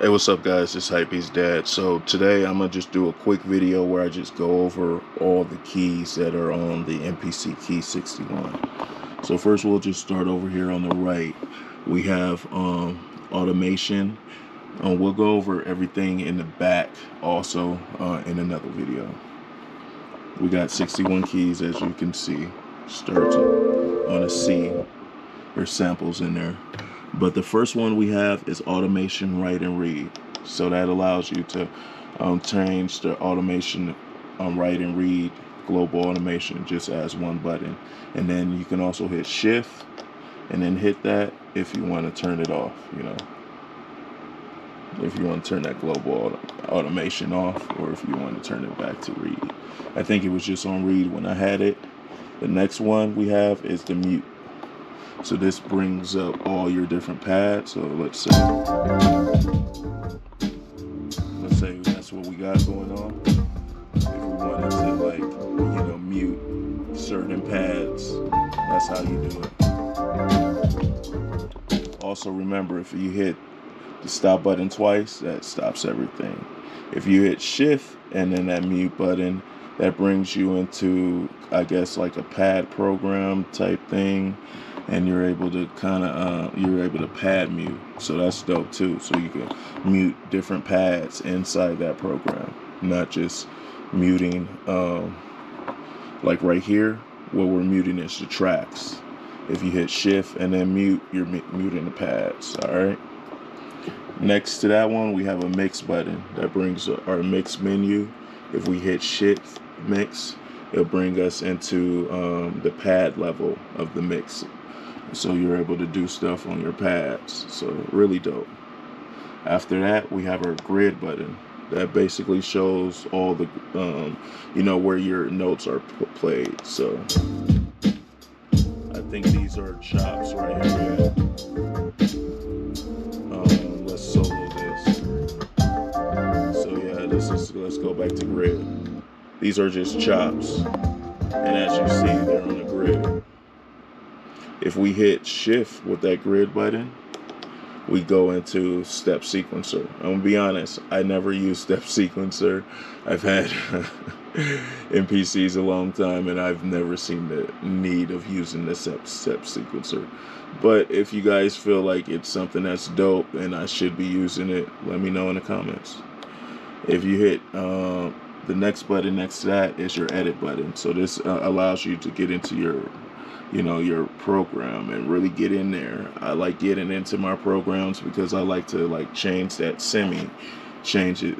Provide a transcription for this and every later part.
Hey, what's up guys, it's Hype's dad. So today I'm gonna just do a quick video where I just go over all the keys that are on the Mpc Key 61. So first we'll just start over here on the right. We have automation. We'll go over everything in the back also in another video. We got 61 keys, as you can see. Starts on a C. There's samples in there. But the first one we have is automation write and read. So that allows you to change the automation write and read global automation just as one button. And then you can also hit shift and then hit that if you want to turn it off, if you want to turn that global automation off, or if you want to turn it back to read. I think it was just on read when I had it. The next one we have is the mute. So this brings up all your different pads. So let's say that's what we got going on. If we wanted to mute certain pads, that's how you do it. Also remember, if you hit the stop button twice, that stops everything. If you hit shift and then that mute button, that brings you into, I guess, like a pad program type thing, and you're able to pad mute. So that's dope too. So you can mute different pads inside that program, not just muting like right here. What we're muting is the tracks. If you hit shift and then mute, you're muting the pads. All right. Next to that one, we have a mix button that brings our mix menu. If we hit shift mix, it'll bring us into the pad level of the mix. So you're able to do stuff on your pads. So really dope. After that, we have our grid button. That basically shows all the, where your notes are played. So I think these are chops right here. Let's solo this. So yeah, let's go back to grid. These are just chops. And as you see, they're on the grid. If we hit shift with that grid button, we go into step sequencer. I'm gonna be honest, I never use step sequencer. I've had MPCs a long time and I've never seen the need of using the step sequencer. But if you guys feel like it's something that's dope and I should be using it, let me know in the comments. If you hit the next button next to that is your edit button. So this allows you to get into your program and really get in there. I like getting into my programs because I like to change that change it,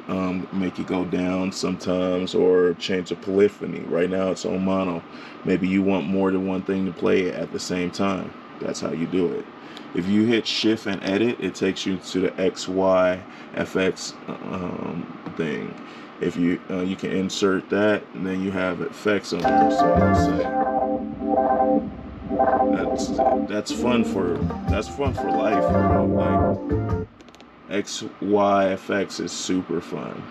make it go down sometimes, or change the polyphony. Right now it's on mono. Maybe you want more than one thing to play at the same time. That's how you do it. If you hit shift and edit, it takes you to the XY FX thing. If you can insert that, and then you have effects on there. So let's say that's fun for life, bro. Like XYFX is super fun.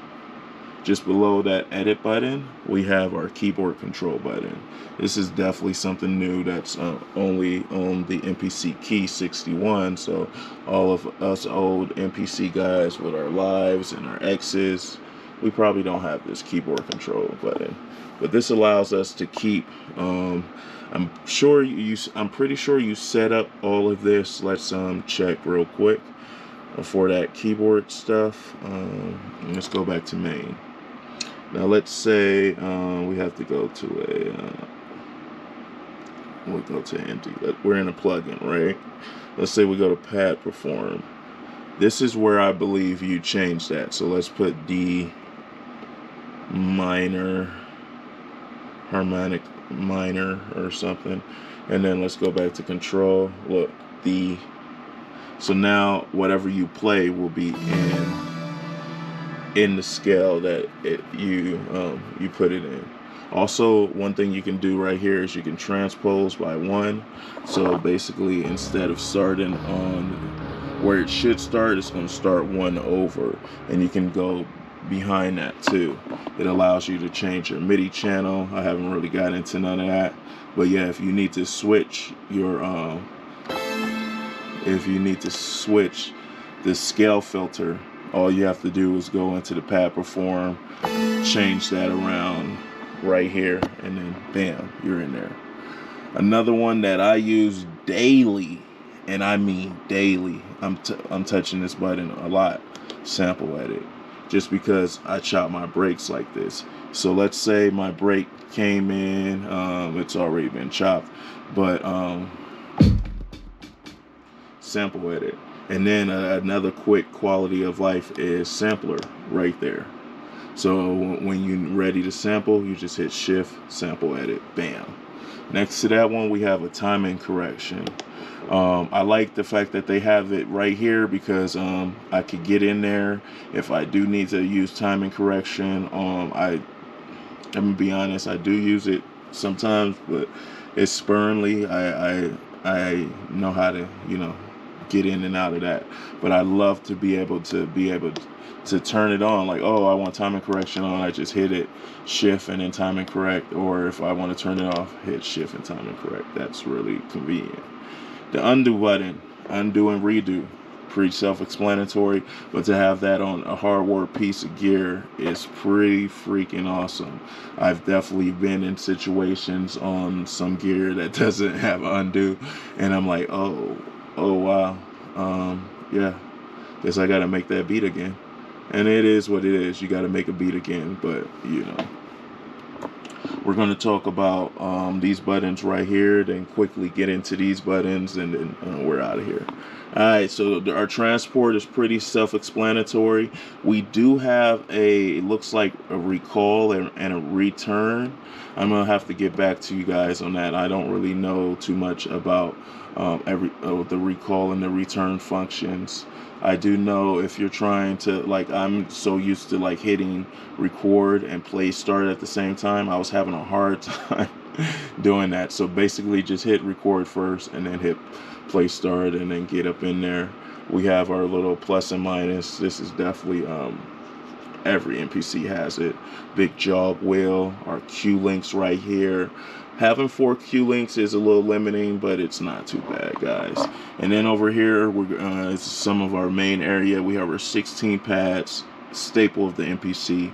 Just below that edit button, we have our keyboard control button. This is definitely something new that's only on the Mpc Key 61. So all of us old MPC guys with our lives and our X's, we probably don't have this keyboard control button. But this allows us to keep. I'm pretty sure you set up all of this. Let's check real quick for that keyboard stuff. Let's go back to main. Now let's say we have to go to we'll go to empty. We're in a plugin, right? Let's say we go to pad perform. This is where I believe you change that. So let's put D minor, harmonic minor or something, and then let's go back to control. Look, so now whatever you play will be in the scale that you put it in. Also, one thing you can do right here is you can transpose by 1. So basically, instead of starting on where it should start, it's going to start 1 over, and you can go behind that too. It allows you to change your MIDI channel. I haven't really got into none of that, but yeah, if you need to switch your the scale filter all you have to do is go into the pad perform, change that around right here, and then bam, you're in there. Another one that I use daily, and I mean daily, I'm touching this button a lot, sample edit, just because I chop my breaks like this. So let's say my break came in, it's already been chopped, but sample edit. And then another quick quality of life is sampler right there. So when you're ready to sample, you just hit shift, sample edit, bam. Next to that one, we have a timing correction. I like the fact that they have it right here because I could get in there if I do need to use timing correction. I'm gonna be honest, I do use it sometimes, but it's sparingly. I know how to, you know, get in and out of that. But I love to be able to turn it on. Like, oh, I want timing correction on, I just hit it, shift, and then timing correct. Or if I want to turn it off, hit shift and timing correct. That's really convenient. The undo button, undo and redo, pretty self-explanatory, but to have that on a hardware piece of gear is pretty freaking awesome. I've definitely been in situations on some gear that doesn't have undo, and I'm like, oh wow, yeah, guess I gotta make that beat again. And it is what it is, you gotta make a beat again. But you know, we're going to talk about these buttons right here, then quickly get into these buttons, and then we're out of here. Alright, so our transport is pretty self-explanatory. We do have it looks like a recall and a return. I'm going to have to get back to you guys on that. I don't really know too much about the recall and the return functions. I do know if you're trying to, like, I'm so used to like hitting record and play start at the same time, I was having a hard time doing that. So basically just hit record first and then hit play start and then get up in there. We have our little plus and minus. This is definitely every Mpc has it. Big jog wheel, our Q links right here. Having 4 Q links is a little limiting, but it's not too bad, guys. And then over here, it's some of our main area. We have our 16 pads, staple of the Mpc.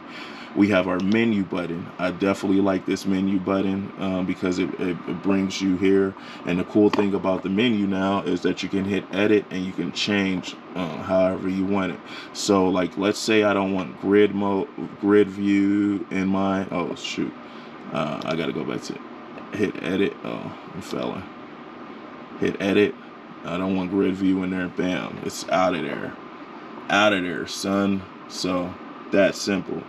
We have our menu button. I definitely like this menu button because it brings you here. And the cool thing about the menu now is that you can hit edit and you can change however you want it. So like, let's say I don't want grid view in my, oh shoot, I gotta go back to it. Hit edit. Oh, I'm failing. Hit edit. I don't want grid view in there. Bam, it's out of there, son. So that's simple.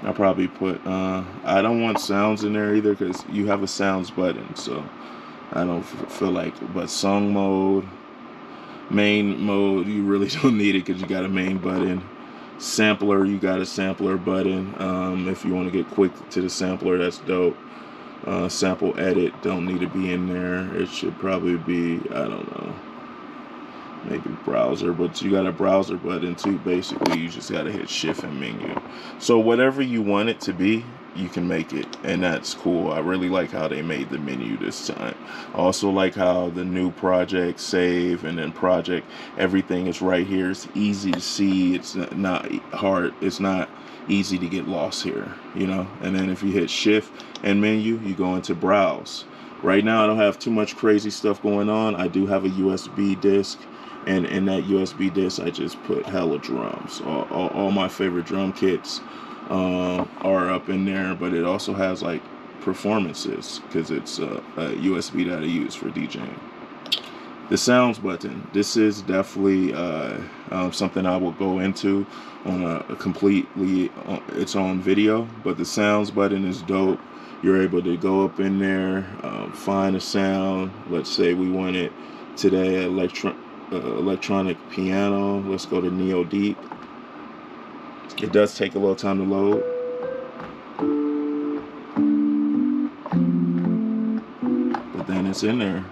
I'll probably put I don't want sounds in there either because you have a sounds button, so I don't feel like. But song mode, main mode, you really don't need it because you got a main button. Sampler, you got a sampler button. If you want to get quick to the sampler, that's dope. Sample edit don't need to be in there. It should probably be, I don't know, maybe browser, but you got a browser button too. Basically you just got to hit shift and menu. So whatever you want it to be, you can make it, and that's cool. I really like how they made the menu this time. I also like how the new project, save, and then project, everything is right here. It's easy to see. It's not hard. It's not easy to get lost here, you know. And then if you hit shift and menu, you go into browse. Right now I don't have too much crazy stuff going on. I do have a USB disc, and in that USB disc I just put hella drums. All my favorite drum kits are up in there, but it also has like performances because it's a USB that I use for DJing. The sounds button, this is definitely something I will go into on a completely its own video, but the sounds button is dope. You're able to go up in there, find a sound. Let's say we want it today, electronic piano. Let's go to Neo Deep. It does take a little time to load. But then it's in there.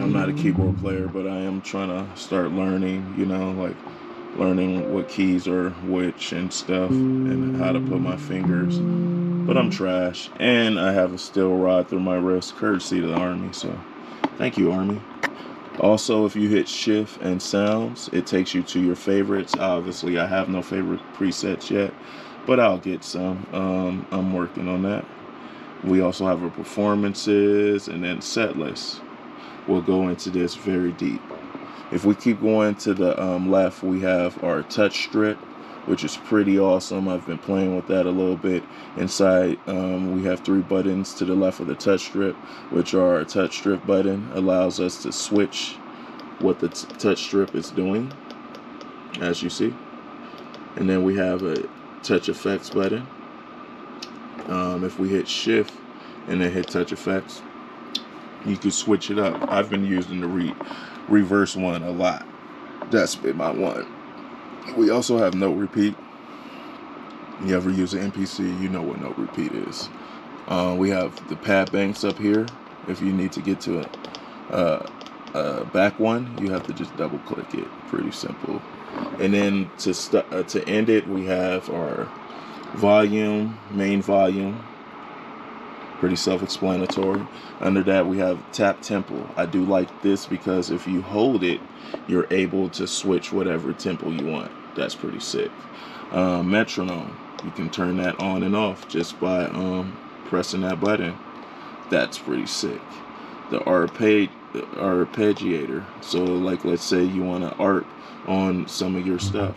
I'm not a keyboard player, but I am trying to start learning, you know, like learning what keys are which and stuff and how to put my fingers. But I'm trash, and I have a steel rod through my wrist, courtesy to the Army, so thank you, Army. Also, if you hit shift and sounds, it takes you to your favorites. Obviously, I have no favorite presets yet, but I'll get some. I'm working on that. We also have our performances and then set list. We'll go into this very deep. If we keep going to the left, we have our touch strip, which is pretty awesome. I've been playing with that a little bit. Inside, we have 3 buttons to the left of the touch strip, which are our touch strip button, allows us to switch what the touch strip is doing, as you see. And then we have a touch effects button. If we hit shift and then hit touch effects, you can switch it up. I've been using the reverse one a lot. That's been my one. We also have note repeat. You ever use an Mpc, you know what note repeat is. We have the pad banks up here. If you need to get to a back one, you have to just double click it. Pretty simple. And then to end it, we have our volume, main volume. Pretty self-explanatory. Under that, we have tap tempo. I do like this because if you hold it, you're able to switch whatever tempo you want. That's pretty sick. Metronome. You can turn that on and off just by pressing that button. That's pretty sick. The arpeggiator. So, like, let's say you want to arp on some of your stuff.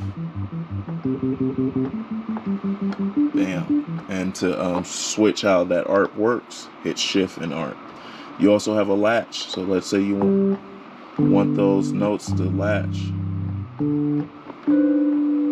Bam. And to switch how that arp works, hit shift and arp. You also have a latch. So let's say you want those notes to latch.